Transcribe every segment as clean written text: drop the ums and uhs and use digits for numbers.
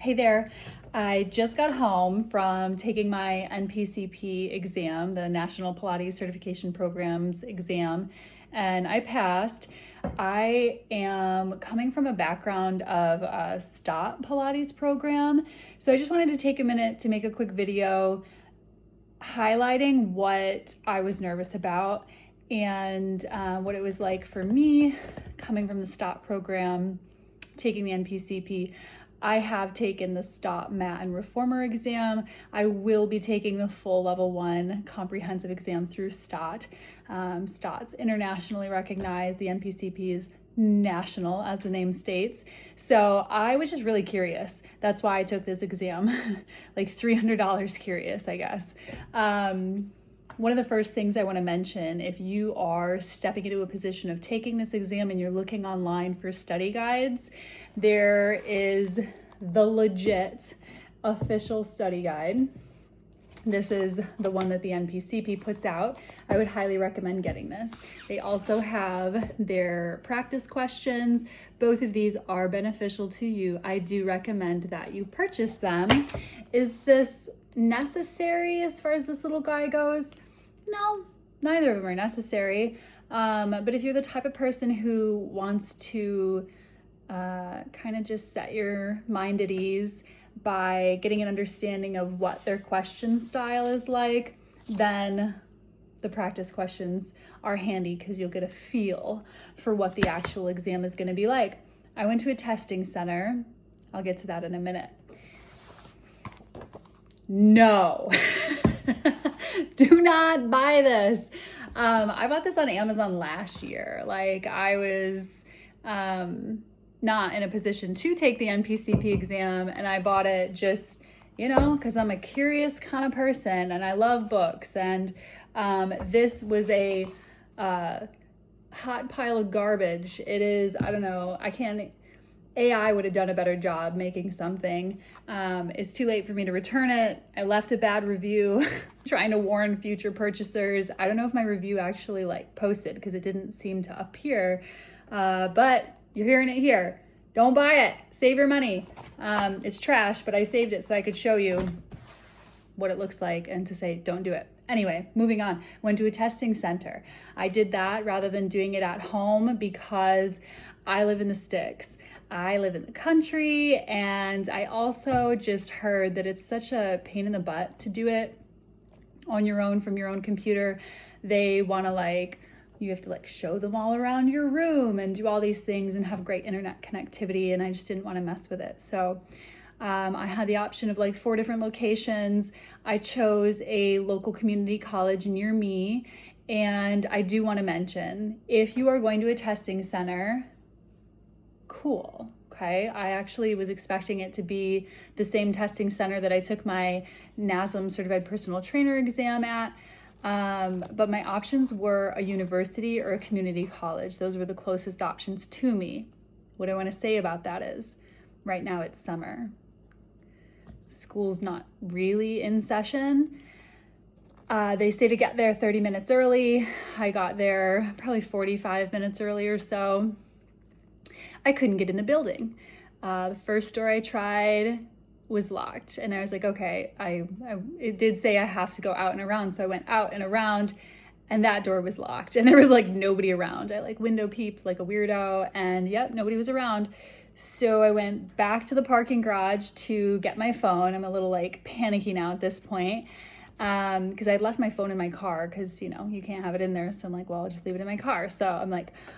Hey there. I just got home from taking my NPCP exam, the National Pilates Certification Programs Exam, and I passed. I am coming from a background of a STOP Pilates program, so I just wanted to take a minute to make a quick video highlighting what I was nervous about and what it was like for me coming from the STOP program, taking the NPCP. I have taken the STOP Mat and Reformer exam. I will be taking the full level 1 comprehensive exam through STOT. STOT's internationally recognized, the NPCP is national, as the name states. So I was just really curious. That's why I took this exam, like $300 curious, I guess. One of the first things I want to mention, if you are stepping into a position of taking this exam and you're looking online for study guides, there is the legit official study guide. This is the one that the NPCP puts out. I would highly recommend getting this. They also have their practice questions. Both of these are beneficial to you. I do recommend that you purchase them. Is this necessary as far as this little guy goes? No, neither of them are necessary. But if you're the type of person who wants to kind of just set your mind at ease by getting an understanding of what their question style is like, then the practice questions are handy because you'll get a feel for what the actual exam is going to be like. I went to a testing center. I'll get to that in a minute. No, do not buy this. I bought this on Amazon last year. Like, I was not in a position to take the NPCP exam, and I bought it just, because I'm a curious kind of person and I love books. And this was a hot pile of garbage. It is, I don't know, AI would have done a better job making something. It's too late for me to return it. I left a bad review trying to warn future purchasers. I don't know if my review actually posted because it didn't seem to appear, but you're hearing it here. Don't buy it. Save your money. It's trash, but I saved it so I could show you what it looks like and to say don't do it. Anyway, moving on. Went to a testing center. I did that rather than doing it at home because I live in the sticks. I live in the country, and I also just heard that it's such a pain in the butt to do it on your own from your own computer. They want to you have to show them all around your room and do all these things and have great internet connectivity, and I just didn't want to mess with it. So I had the option of 4 different locations. I chose a local community college near me, and I do want to mention, if you are going to a testing center, cool. Okay, I actually was expecting it to be the same testing center that I took my NASM Certified Personal Trainer exam at. But my options were a university or a community college. Those were the closest options to me. What I want to say about that is, right now it's summer. School's not really in session. They say to get there 30 minutes early. I got there probably 45 minutes early or so. I couldn't get in the building. The first door I tried was locked, and I was like, okay, it did say I have to go out and around, so I went out and around, and that door was locked, and there was nobody around. I window peeped like a weirdo, and yep, nobody was around. So I went back to the parking garage to get my phone. I'm a little panicky now at this point, because I'd left my phone in my car because you can't have it in there. So I'm well, I'll just leave it in my car. So I'm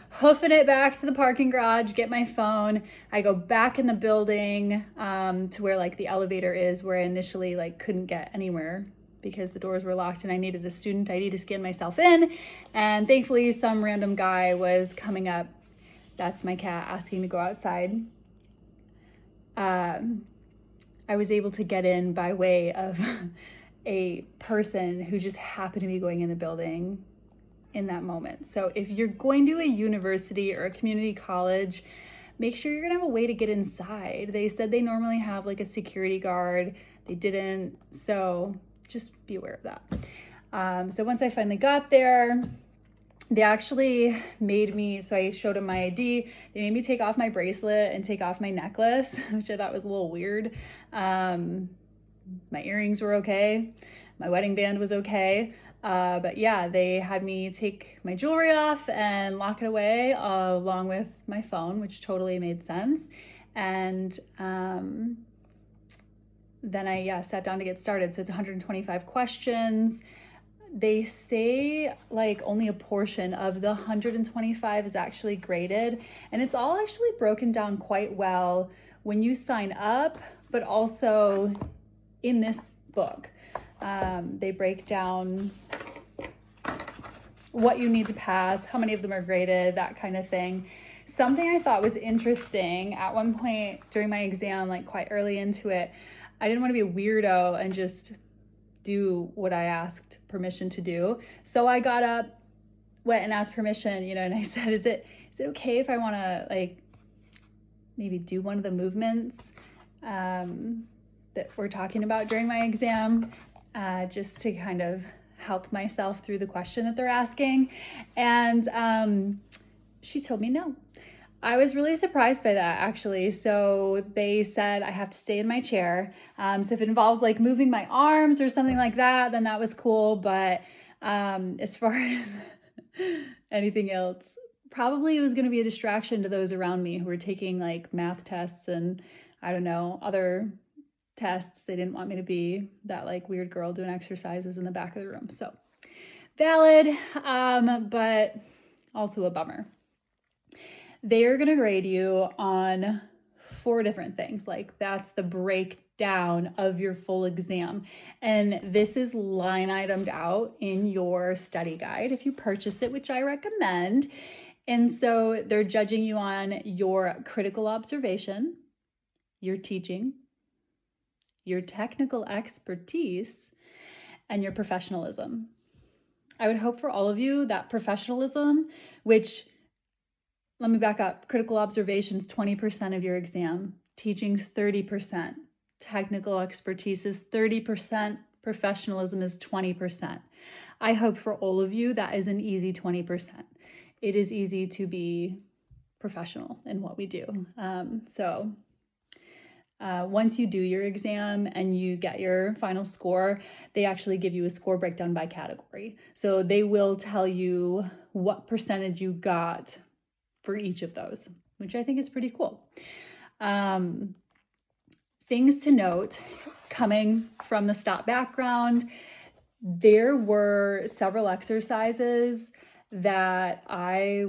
hoofing it back to the parking garage, get my phone. I go back in the building to where the elevator is, where I initially couldn't get anywhere because the doors were locked and I needed a student ID to scan myself in. And thankfully some random guy was coming up. That's my cat asking to go outside. I was able to get in by way of a person who just happened to be going in the building in that moment. So if you're going to a university or a community college, make sure you're gonna have a way to get inside. They said they normally have a security guard. They didn't, so just be aware of that. So once I finally got there, they actually made me, so I showed them my ID, they made me take off my bracelet and take off my necklace, which I thought was a little weird. My earrings were okay. My wedding band was okay. But yeah, they had me take my jewelry off and lock it away along with my phone, which totally made sense. And then I sat down to get started. So it's 125 questions. They say like only a portion of the 125 is actually graded, and it's all actually broken down quite well when you sign up, but also in this book. They break down what you need to pass, how many of them are graded, that kind of thing. Something I thought was interesting at one point during my exam, like quite early into it, I didn't want to be a weirdo and just do what I asked permission to do. So I got up, went and asked permission, and I said, is it okay if I want to like maybe do one of the movements that we're talking about during my exam, just to kind of help myself through the question that they're asking? And she told me no. I was really surprised by that, actually. So they said I have to stay in my chair. So if it involves like moving my arms or something like that, then that was cool. But as far as anything else, probably it was going to be a distraction to those around me who were taking like math tests and I don't know, other tests. They didn't want me to be that like weird girl doing exercises in the back of the room. So valid, but also a bummer. They are going to grade you on 4 different things. Like that's the breakdown of your full exam. And this is line itemed out in your study guide if you purchase it, which I recommend. And so they're judging you on your critical observation, your teaching, your technical expertise, and your professionalism. I would hope for all of you that professionalism, which, let me back up. Critical observations, 20% of your exam. Teaching's 30%. Technical expertise is 30%. Professionalism is 20%. I hope for all of you that is an easy 20%. It is easy to be professional in what we do. Once you do your exam and you get your final score, they actually give you a score breakdown by category. So they will tell you what percentage you got for each of those, which I think is pretty cool. Things to note coming from the STOT background, there were several exercises that I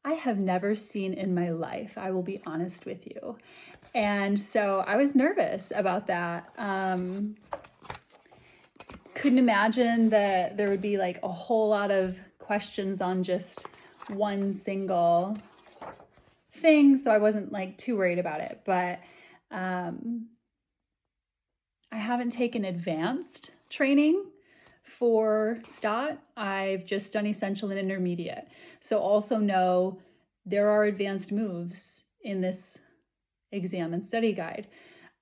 have never seen in my life. I will be honest with you. And so I was nervous about that. Couldn't imagine that there would be like a whole lot of questions on just one single thing, so I wasn't like too worried about it. But I haven't taken advanced training for STOT. I've just done essential and intermediate. So also know there are advanced moves in this exam and study guide.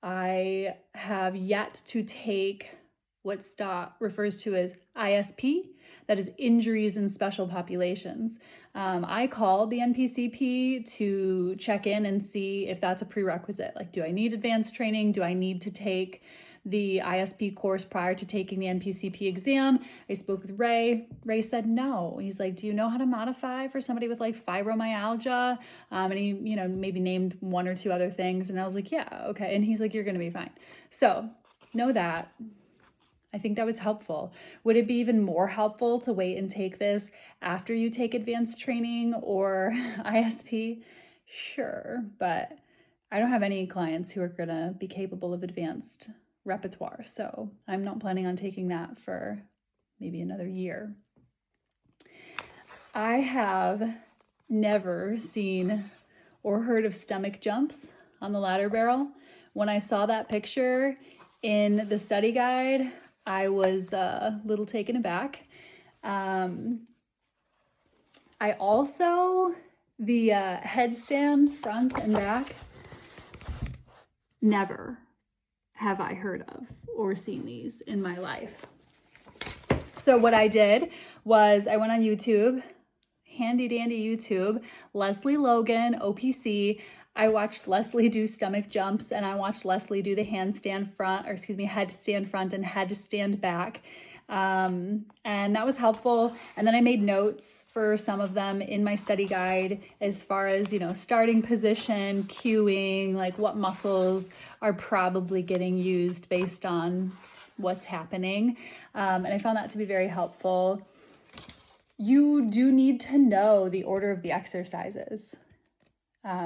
I have yet to take what STOT refers to as ISP, that is injuries in special populations. I called the NPCP to check in and see if that's a prerequisite. Like, do I need advanced training? Do I need to take the ISP course prior to taking the NPCP exam? I spoke with Ray. Ray said no. He's like, do you know how to modify for somebody with like fibromyalgia? And he, maybe named 1 or 2 other things. And I was like, yeah, okay. And he's like, you're going to be fine. So know that. I think that was helpful. Would it be even more helpful to wait and take this after you take advanced training or ISP? Sure, but I don't have any clients who are going to be capable of advanced repertoire, so I'm not planning on taking that for maybe another year. I have never seen or heard of stomach jumps on the ladder barrel. When I saw that picture in the study guide, I was a little taken aback. I also, the headstand front and back, never have I heard of or seen these in my life. So what I did was I went on YouTube, handy dandy YouTube, Leslie Logan, OPC. I watched Leslie do stomach jumps, and I watched Leslie do the headstand front and headstand back. And that was helpful. And then I made notes for some of them in my study guide as far as, starting position, cueing, like what muscles are probably getting used based on what's happening. And I found that to be very helpful. You do need to know the order of the exercises.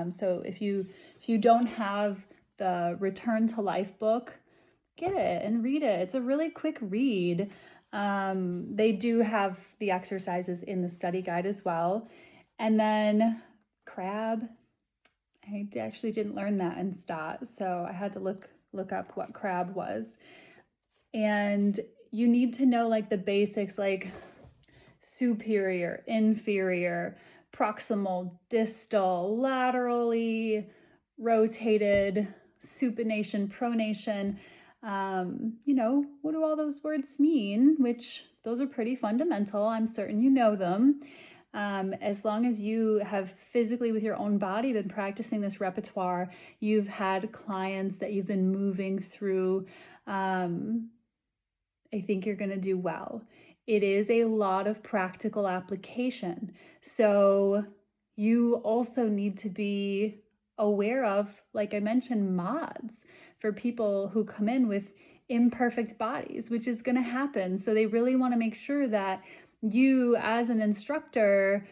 So if you don't have the Return to Life book, get it and read it. It's a really quick read. They do have the exercises in the study guide as well. And then crab, I actually didn't learn that in STAT, so I had to look up what crab was. And you need to know like the basics, like superior, inferior, proximal, distal, laterally, rotated, supination, pronation. What do all those words mean? Which those are pretty fundamental. I'm certain you know them. As long as you have physically with your own body been practicing this repertoire, you've had clients that you've been moving through, I think you're going to do well. It is a lot of practical application. So you also need to be aware of, like I mentioned, mods for people who come in with imperfect bodies, which is going to happen. So they really want to make sure that you as an instructor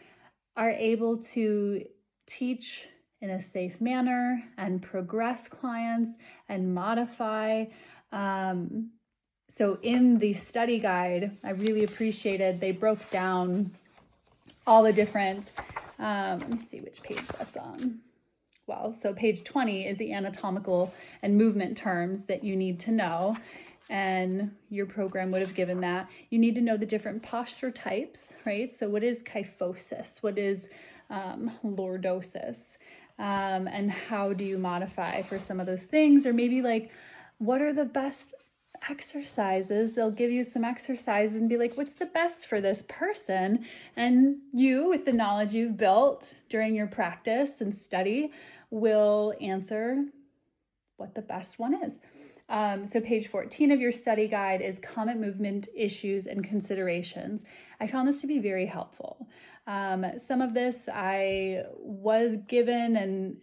are able to teach in a safe manner and progress clients and modify. So in the study guide, I really appreciated they broke down all the different, let me see which page that's on. Well, so page 20 is the anatomical and movement terms that you need to know, and your program would have given that. You need to know the different posture types, right? So what is kyphosis? What is lordosis? And how do you modify for some of those things? Or maybe like, what are the best exercises? They'll give you some exercises and be like, what's the best for this person? And you, with the knowledge you've built during your practice and study, will answer what the best one is. So page 14 of your study guide is common movement issues and considerations. I found this to be very helpful. Some of this I was given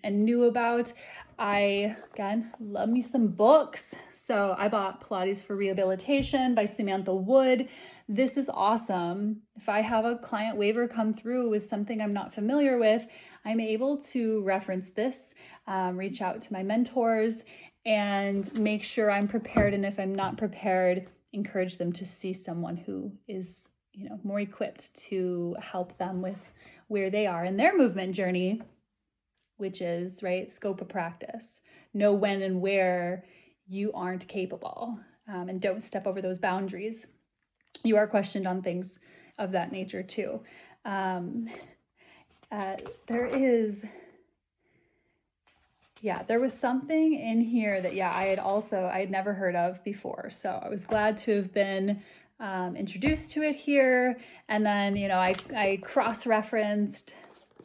and knew about. I, again, love me some books. So I bought Pilates for Rehabilitation by Samantha Wood. This is awesome. If I have a client waiver come through with something I'm not familiar with, I'm able to reference this, reach out to my mentors, and make sure I'm prepared. And if I'm not prepared, encourage them to see someone who is, more equipped to help them with where they are in their movement journey, which is, right, scope of practice. Know when and where you aren't capable, and don't step over those boundaries. You are questioned on things of that nature too. There was something in here that, I had never heard of before. So I was glad to have been introduced to it here. And then, I cross-referenced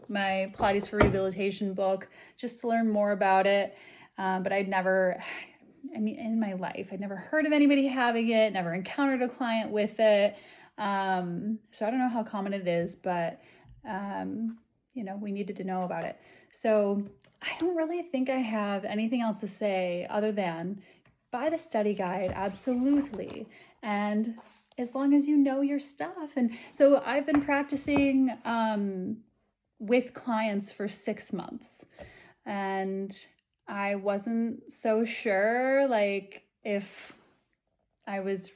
my Pilates for Rehabilitation book just to learn more about it. But in my life, I'd never heard of anybody having it, never encountered a client with it. So I don't know how common it is, but, we needed to know about it. So I don't really think I have anything else to say other than buy the study guide, absolutely. And as long as you know your stuff. And so I've been practicing with clients for 6 months, and I wasn't so sure if I was,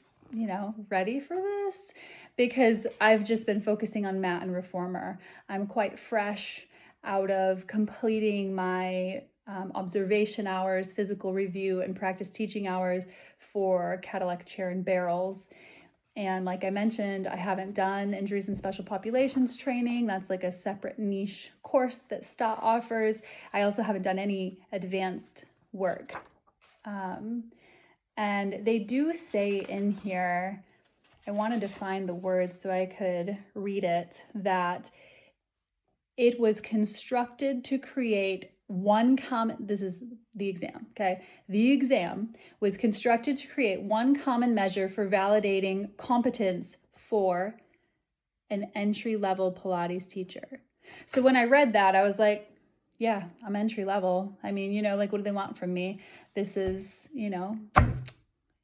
ready for this, because I've just been focusing on mat and reformer. I'm quite fresh out of completing my observation hours, physical review, and practice teaching hours for Cadillac chair and barrels. And like I mentioned, I haven't done injuries in special populations training. That's like a separate niche course that STAT offers. I also haven't done any advanced work. And they do say in here, I wanted to find the words so I could read it, that it was constructed to create one common, this is the exam, okay? The exam was constructed to create one common measure for validating competence for an entry-level Pilates teacher. So when I read that, I was like, yeah, I'm entry level. I mean, you know, like, what do they want from me? This is, you know,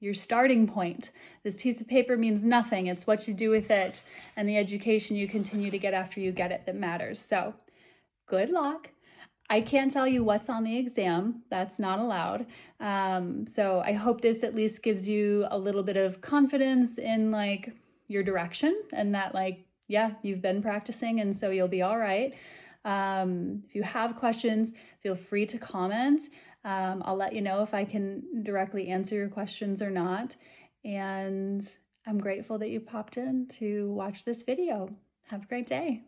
your starting point. This piece of paper means nothing. It's what you do with it and the education you continue to get after you get it that matters. So good luck. I can't tell you what's on the exam. That's not allowed. So I hope this at least gives you a little bit of confidence in like your direction, and that like, yeah, you've been practicing and so you'll be all right. If you have questions, feel free to comment. I'll let you know if I can directly answer your questions or not. And I'm grateful that you popped in to watch this video. Have a great day.